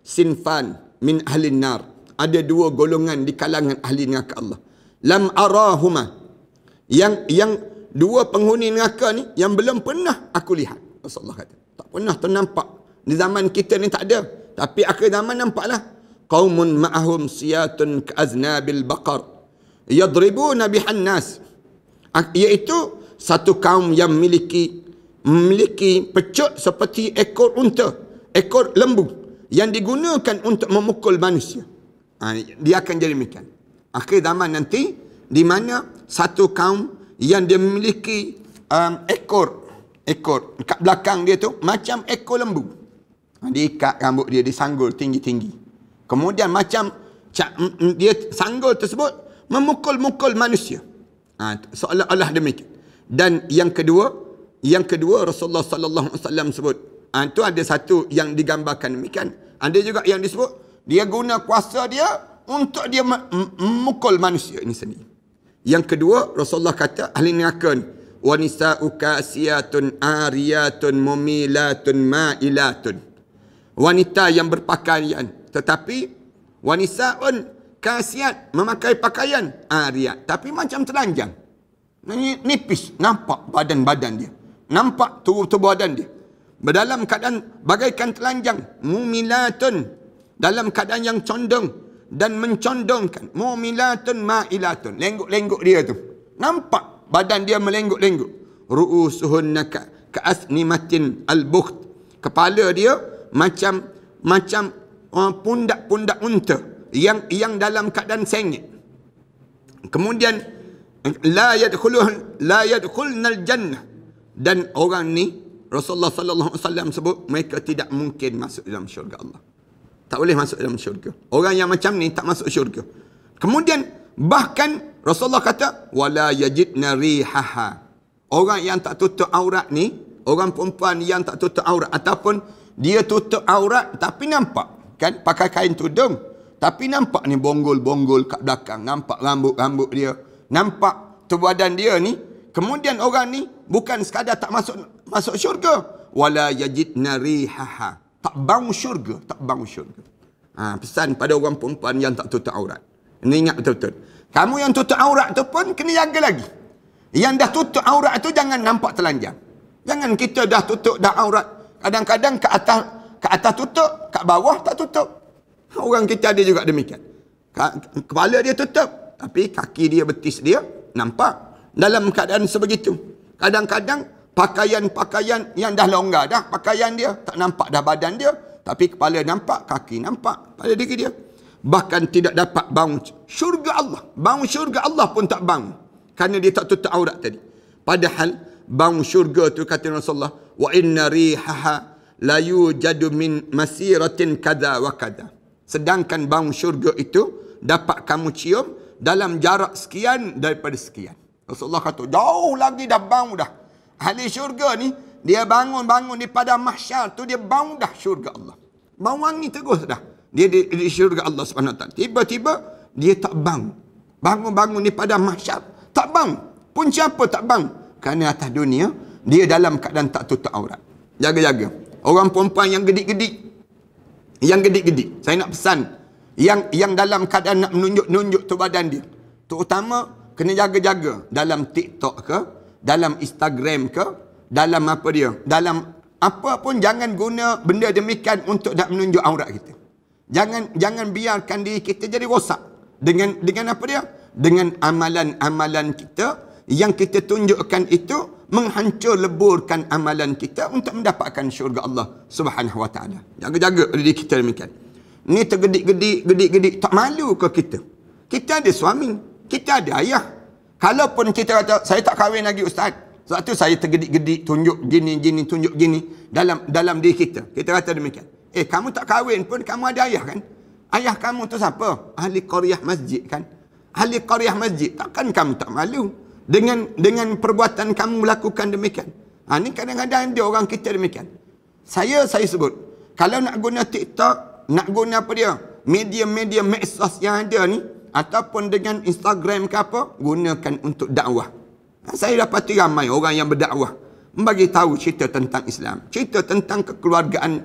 sinfan min ahlin nar. Ada dua golongan di kalangan ahli neraka Allah. Lam arahuma. Yang dua penghuni neraka ni, yang belum pernah aku lihat. Rasulullah kata. Tak pernah ternampak. Di zaman kita ni tak ada. Tapi akhir zaman nampaklah. Qaumun ma'ahum siyatun ka'aznabil baqar. Yadribuna bihan nas. Iaitu satu kaum yang memiliki pecut seperti ekor unta. Ekor lembu. Yang digunakan untuk memukul manusia. Dia akan jadi demikian. Akhir zaman nanti, di mana satu kaum yang dia memiliki ekor kat belakang dia tu macam ekor lembu. Diikat rambut dia, disanggul tinggi-tinggi. Kemudian macam dia sanggul tersebut memukul-mukul manusia. Seolah-olah demikian. Dan yang kedua Rasulullah sallallahu alaihi wasallam sebut. Itu ada satu yang digambarkan demikian. Ada juga yang disebut dia guna kuasa dia untuk dia memukul manusia ini sendiri. Yang kedua, Rasulullah kata ahli neraka ni, wa nisa'u kasiyatun ariyatun mumilatun ma'ilatun. Wanita yang berpakaian, tetapi wanisa'un kasiyat, memakai pakaian ariyat, tapi macam telanjang. Nipis, nampak badan-badan dia. Nampak tubuh badan dia. Dalam keadaan bagaikan telanjang. Mumilatun, dalam keadaan yang condong dan mencondongkan. Mumilatun ma'ilatun, lengguk-lengguk dia tu. Nampak badan dia melengguk-lengguk. Ru'usuhunna ka'asnimatin al-bukht. Kepala dia macam pundak-pundak unta yang dalam keadaan sengit. Kemudian la yadkhulnal jannah, dan orang ni Rasulullah sallallahu alaihi wasallam sebut mereka tidak mungkin masuk dalam syurga Allah. Tak boleh masuk dalam syurga. Orang yang macam ni tak masuk syurga. Kemudian bahkan Rasulullah kata wala yajidna rihaha. Orang yang tak tutup aurat ni, orang perempuan yang tak tutup aurat ataupun dia tutup aurat tapi nampak kan pakai kain tudung, tapi nampak ni bonggol-bonggol kat belakang, nampak rambut-rambut dia, nampak tubuh badan dia ni. Kemudian orang ni bukan sekadar tak masuk syurga, wala yajidna rihaha, tak bau syurga. Pesan pada orang perempuan yang tak tutup aurat. Ini ingat betul-betul. Kamu yang tutup aurat tu pun kena jaga lagi. Yang dah tutup aurat tu jangan nampak telanjang. Jangan kita dah tutup dah aurat. Kadang-kadang ke atas tutup, kat bawah tak tutup. Orang kita ada juga demikian. Kepala dia tutup, tapi kaki dia, betis dia nampak. Dalam keadaan sebegitu. Kadang-kadang pakaian-pakaian yang dah longgar dah, pakaian dia tak nampak dah badan dia, tapi kepala nampak, kaki nampak pada diri dia. Bahkan tidak dapat bangun syurga Allah. Bangun syurga Allah pun tak bangun, kerana dia tak tutup aurat tadi. Padahal bangun syurga tu kata Rasulullah, wa inna rihaha la yujadu min masiratin kada wa kada. Sedangkan bangun syurga itu dapat kamu cium dalam jarak sekian daripada sekian. Rasulullah kata, jauh lagi dah bangun dah. Ahli syurga ni, dia bangun-bangun di padang mahsyar tu, dia bangun dah syurga Allah. Bau wangi terus dah. Dia di syurga Allah SWT. Tiba-tiba, dia tak bangun. Bangun-bangun di padang mahsyar. Tak bangun. Punca apa tak bangun? Kerana atas dunia, dia dalam keadaan tak tutup aurat. Jaga-jaga. Orang perempuan yang gedik-gedik. Yang gedik-gedik. Saya nak pesan. Yang dalam keadaan nak menunjuk-nunjuk tu badan dia. Terutama, kena jaga-jaga. Dalam TikTok ke, dalam Instagram ke, dalam apa dia, dalam apa pun jangan guna benda demikian untuk nak menunjuk aurat kita. Jangan biarkan diri kita jadi rosak dengan apa dia? Dengan amalan-amalan kita yang kita tunjukkan itu menghancur leburkan amalan kita untuk mendapatkan syurga Allah Subhanahu wa taala. Jaga-jaga diri kita demikian. Ni tergedik-gedik tak malu ke kita? Kita ada suami, kita ada ayah. Kalaupun kita kata saya tak kahwin lagi ustaz, sebab tu saya tergedik-gedik tunjuk gini tunjuk gini dalam diri kita. Kita kata demikian. Kamu tak kahwin pun kamu ada ayah kan? Ayah kamu tu siapa? Ahli qaryah masjid kan? Ahli qaryah masjid. Takkan kamu tak malu dengan perbuatan kamu melakukan demikian? Ni kadang-kadang ada orang kita demikian. Saya sebut, kalau nak guna TikTok, nak guna apa dia? Media-media medsos yang ada ni, ataupun dengan Instagram ke apa, gunakan untuk dakwah. Saya dapati ramai orang yang berdakwah, membagi tahu cerita tentang Islam, cerita tentang kekeluargaan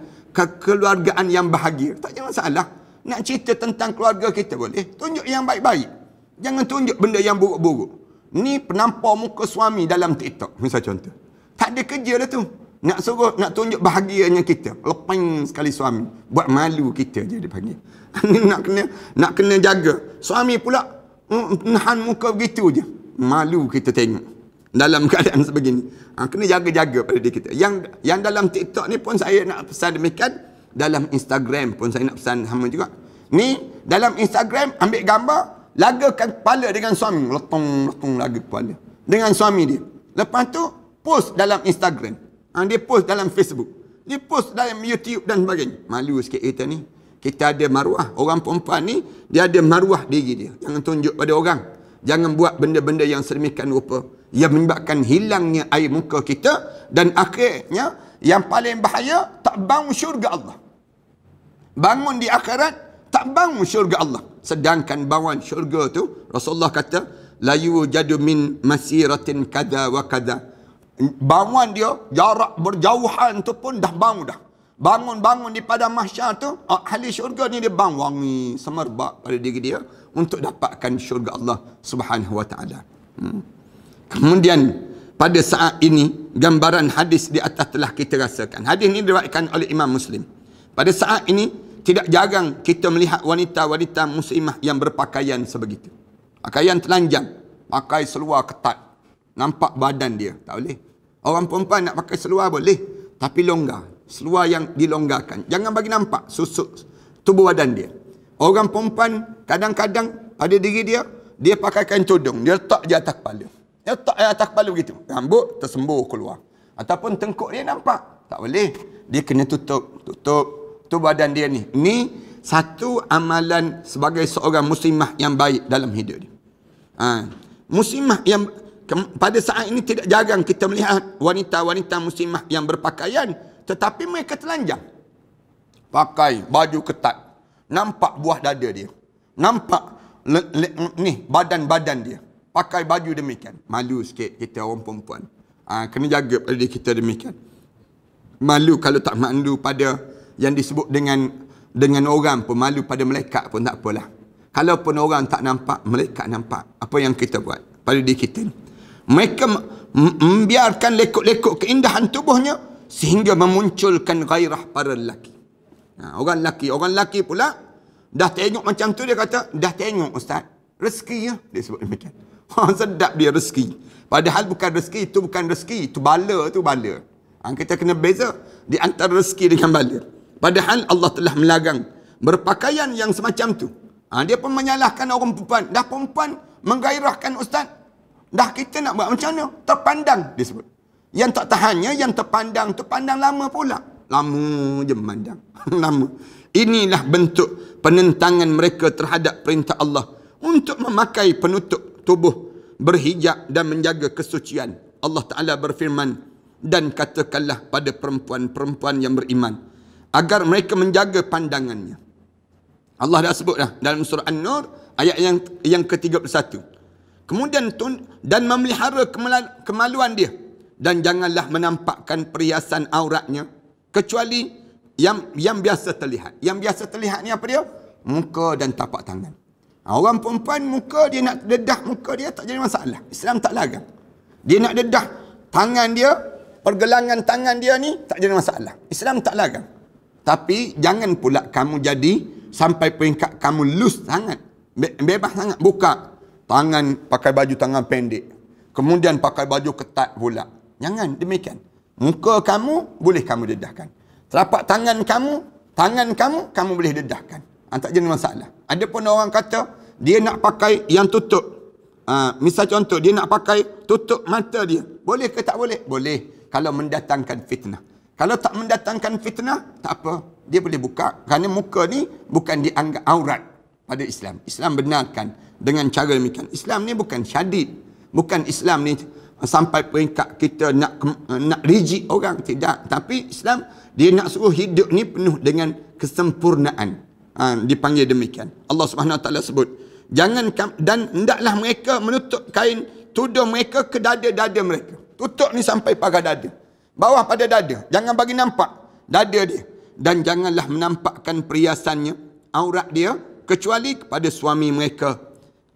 yang bahagia. Tak ada masalah. Nak cerita tentang keluarga kita boleh. Tunjuk yang baik-baik. Jangan tunjuk benda yang buruk-buruk. Ni penampar muka suami dalam TikTok, misal contoh. Tak ada kerja dah tu. Nak tunjuk bahagianya kita. Lepang sekali suami. Buat malu kita je dia panggil. Ni nak kena jaga. Suami pula nahan muka begitu je. Malu kita tengok dalam keadaan sebegini. Kena jaga-jaga pada diri kita. Yang dalam TikTok ni pun saya nak pesan demikian. Dalam Instagram pun saya nak pesan sama juga. Ni dalam Instagram ambil gambar, lagakan kepala dengan suami. Letong laga kepala dengan suami dia. Lepas tu post dalam Instagram. Dia post dalam Facebook. Dia post dalam YouTube dan sebagainya. Malu sikit kita ni. Kita ada maruah. Orang perempuan ni, dia ada maruah diri dia. Jangan tunjuk pada orang. Jangan buat benda-benda yang sedemikian rupa, yang menyebabkan hilangnya air muka kita, dan akhirnya yang paling bahaya, tak bangun syurga Allah. Bangun di akhirat, tak bangun syurga Allah. Sedangkan bangun syurga tu, Rasulullah kata, la yujadu min masiratin kada wa kada. Bangun dia, jarak berjauhan tu pun dah bangun dah. Bangun-bangun di padang mahsyar tu, ahli syurga ni dia bangun wangi, semerbak pada diri dia untuk dapatkan syurga Allah Subhanahu wa taala. Kemudian pada saat ini gambaran hadis di atas telah kita rasakan. Hadis ini diriwayatkan oleh Imam Muslim. Pada saat ini tidak jarang kita melihat wanita-wanita muslimah yang berpakaian sebegitu. Pakaian telanjang, pakai seluar ketat, nampak badan dia, tak boleh. Orang perempuan nak pakai seluar boleh, tapi longgar. Seluar yang dilonggarkan. Jangan bagi nampak susuk tubuh badan dia. Orang perempuan kadang-kadang pada diri dia, dia pakaikan tudung. Dia letak di atas kepala. Dia letak di atas kepala begitu. Rambut tersembur keluar. Ataupun tengkuk dia nampak. Tak boleh. Dia kena tutup tubuh badan dia ni. Ini satu amalan sebagai seorang muslimah yang baik dalam hidup dia. Muslimah yang pada saat ini tidak jarang kita melihat wanita-wanita muslimah yang berpakaian, tetapi mereka telanjang. Pakai baju ketat. Nampak buah dada dia. Nampak badan-badan dia. Pakai baju demikian. Malu sikit kita orang perempuan. Kena jaga pada diri kita demikian. Malu kalau tak malu pada yang disebut dengan dengan orang pun, malu pada malaikat pun tak apalah. Kalau pun orang tak nampak, malaikat nampak. Apa yang kita buat pada diri kita ni? Mereka membiarkan lekuk-lekuk keindahan tubuhnya sehingga memunculkan gairah para lelaki. Orang lelaki pula dah tengok macam tu, dia kata, dah tengok ustaz, rezeki ya, dia sebut demikian. Sedap dia rezeki. Padahal bukan rezeki, itu bukan rezeki, itu bala, itu bala. Kita kena beza di antara rezeki dengan bala. Padahal Allah telah melarang berpakaian yang semacam tu. Dia pun menyalahkan orang perempuan. Dah perempuan menggairahkan ustaz, dah kita nak buat macam mana? Terpandang, dia sebut. Yang tak tahannya, yang terpandang lama pula. Lama je memandang. Lama. Inilah bentuk penentangan mereka terhadap perintah Allah untuk memakai penutup tubuh, berhijab dan menjaga kesucian. Allah Ta'ala berfirman, dan katakanlah pada perempuan-perempuan yang beriman agar mereka menjaga pandangannya. Allah dah sebut dah dalam surah An-Nur ayat yang ke-31. Kemudian dan memelihara kemaluan dia, dan janganlah menampakkan perhiasan auratnya kecuali yang biasa terlihat. Yang biasa terlihat ni apa dia? Muka dan tapak tangan. Orang perempuan muka dia nak dedah muka dia tak jadi masalah. Islam tak larang. Dia nak dedah tangan dia, pergelangan tangan dia ni tak jadi masalah. Islam tak larang. Tapi jangan pula kamu jadi sampai peringkat kamu loose sangat, bebas sangat, buka tangan, pakai baju tangan pendek, kemudian pakai baju ketat pula. Jangan demikian. Muka kamu boleh kamu dedahkan. Telapak tangan kamu boleh dedahkan. Tak jadi masalah. Ada pun orang kata dia nak pakai yang tutup. Misal contoh, dia nak pakai tutup mata dia. Boleh ke tak boleh? Boleh. Kalau mendatangkan fitnah. Kalau tak mendatangkan fitnah, tak apa. Dia boleh buka. Kerana muka ni bukan dianggap aurat pada Islam. Islam benarkan dengan cara demikian. Islam ni bukan syadid. Bukan Islam ni sampai peringkat kita nak rigid orang. Tidak. Tapi Islam, dia nak suruh hidup ni penuh dengan kesempurnaan. Dipanggil demikian. Allah Subhanahu Wa Taala sebut, jangan dan hendaklah mereka menutup kain tudung mereka ke dada-dada mereka. Tutup ni sampai pada dada. Bawah pada dada. Jangan bagi nampak dada dia. Dan janganlah menampakkan perhiasannya, aurat dia, kecuali kepada suami mereka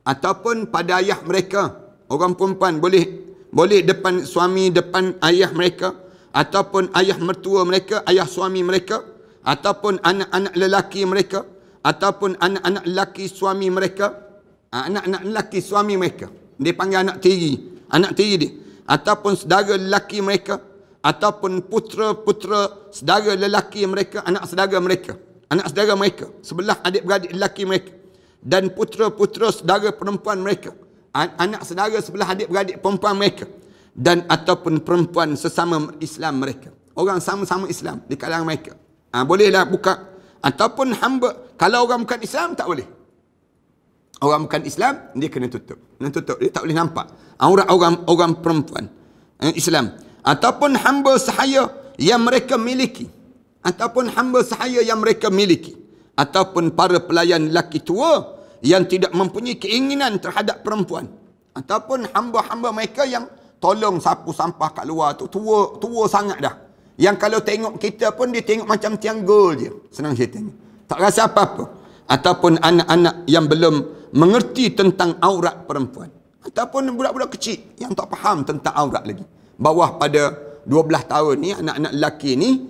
ataupun pada ayah mereka. Orang perempuan boleh depan suami, depan ayah mereka, ataupun ayah mertua mereka, ayah suami mereka, ataupun anak-anak lelaki mereka, ataupun anak-anak lelaki suami mereka, anak-anak lelaki suami mereka. Dia panggil anak tiri dia. Ataupun saudara lelaki mereka, ataupun putera-putera saudara lelaki mereka, anak saudara mereka, sebelah adik-beradik lelaki mereka, dan putera-putera saudara perempuan mereka, anak saudara sebelah adik-beradik perempuan mereka, dan ataupun perempuan sesama Islam mereka. Orang sama-sama Islam di kalangan mereka. Bolehlah buka. Ataupun hamba. Kalau orang bukan Islam, tak boleh. Orang bukan Islam, dia kena tutup. Dia tak boleh nampak aurat orang perempuan Islam. Ataupun hamba sahaya yang mereka miliki. Ataupun para pelayan lelaki tua yang tidak mempunyai keinginan terhadap perempuan. Ataupun hamba-hamba mereka yang tolong sapu sampah kat luar tu, tua sangat dah. Yang kalau tengok kita pun dia tengok macam tiang gol je. Senang ceritanya. Tak rasa apa-apa. Ataupun anak-anak yang belum mengerti tentang aurat perempuan. Ataupun budak-budak kecil yang tak faham tentang aurat lagi. Bawah pada 12 tahun ni, anak-anak lelaki ni,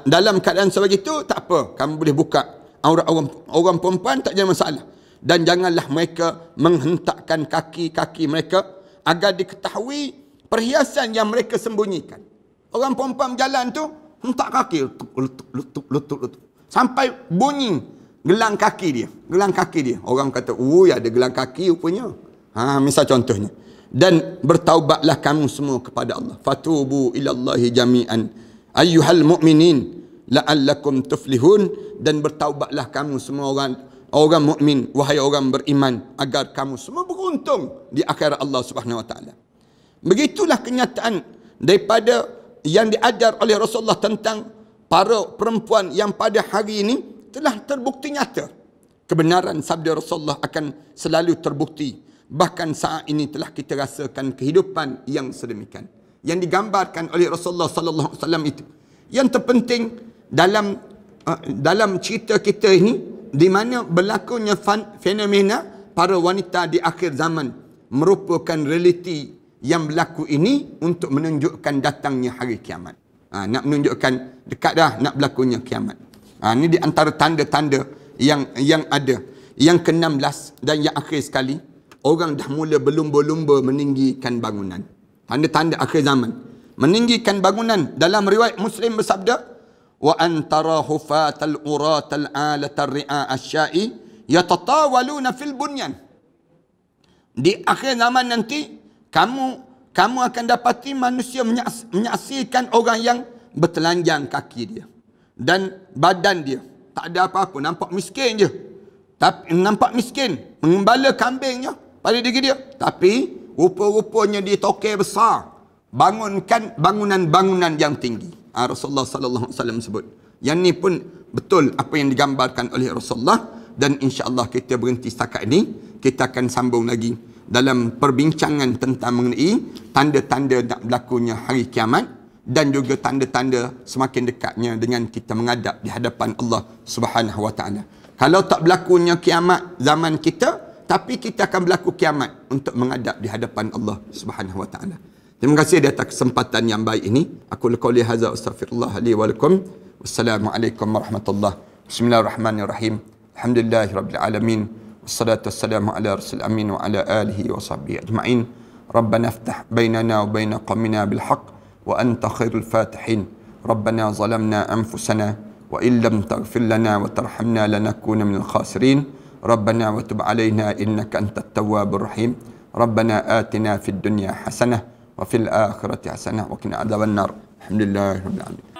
dalam keadaan sebegitu, tak apa. Kamu boleh buka aurat orang perempuan, tak jadi masalah. Dan janganlah mereka menghentakkan kaki-kaki mereka agar diketahui perhiasan yang mereka sembunyikan. Orang perempuan berjalan tu, hentak kaki, letup. Sampai bunyi gelang kaki dia. Orang kata, ada gelang kaki rupanya. Misal contohnya. Dan bertaubatlah kamu semua kepada Allah. Fatubu ilallahi jami'an ayyuhal mu'minin la'allakum tuflihun. Dan bertaubatlah kamu semua orang mukmin, wahai orang beriman, agar kamu semua beruntung di akhirat Allah Subhanahu Wa Taala. Begitulah kenyataan daripada yang diajar oleh Rasulullah tentang para perempuan yang pada hari ini telah terbukti nyata. Kebenaran sabda Rasulullah akan selalu terbukti. Bahkan saat ini telah kita rasakan kehidupan yang sedemikian. Yang digambarkan oleh Rasulullah sallallahu alaihi wasallam itu. Yang terpenting dalam dalam cerita kita ini, di mana berlakunya fenomena para wanita di akhir zaman merupakan realiti yang berlaku ini untuk menunjukkan datangnya hari kiamat. Nak menunjukkan dekat dah nak berlakunya kiamat. Ini di antara tanda-tanda yang ada. Yang ke-16 dan yang akhir sekali, orang dah mula berlumba-lumba meninggikan bangunan. Tanda-tanda akhir zaman. Meninggikan bangunan. Dalam riwayat Muslim bersabda, wa antara hufatal uratal alatal ri'a asya'i yatatawaluna fil bunyan. Di akhir zaman nanti, kamu akan dapati manusia menyaksikan orang yang bertelanjang kaki dia dan badan dia tak ada apa-apa, nampak miskin je. Tapi nampak miskin, mengembala kambingnya pada diri dia, tapi rupa-rupanya dia tokek besar, bangunkan bangunan-bangunan yang tinggi. Rasulullah sallallahu alaihi wasallam sebut. Yang ni pun betul apa yang digambarkan oleh Rasulullah, dan insya-Allah kita berhenti setakat ini. Kita akan sambung lagi dalam perbincangan tentang mengenai tanda-tanda nak berlakunya hari kiamat dan juga tanda-tanda semakin dekatnya dengan kita menghadap di hadapan Allah Subhanahu wa taala. Kalau tak berlakunya kiamat zaman kita, tapi kita akan berlaku kiamat untuk menghadap di hadapan Allah Subhanahu wa taala. Terima kasih di atas kesempatan yang baik ini. Aku qauli hadza astaghfirullah li wa lakum. Wassalamualaikum warahmatullahi. Bismillahirrahmanirrahim. Alhamdulillahirabbil alamin. Wassalatu wassalamu ala rasul amin wa ala alihi wa sahbihi ajma'in. Rabbana iftah bainana wa bain qaumina bil haqq wa anta khairul fatihin. Rabbana zalamna anfusana wa in lam taghfir lana wa tarhamna lanakuna minal khasirin. Rabbana wa tub alaina innaka antat tawwabur rahim. Rabbana atina fid dunya hasanah wa fil akhirati hasanah wa qina adzabannar. Alhamdulillahirabbil alamin.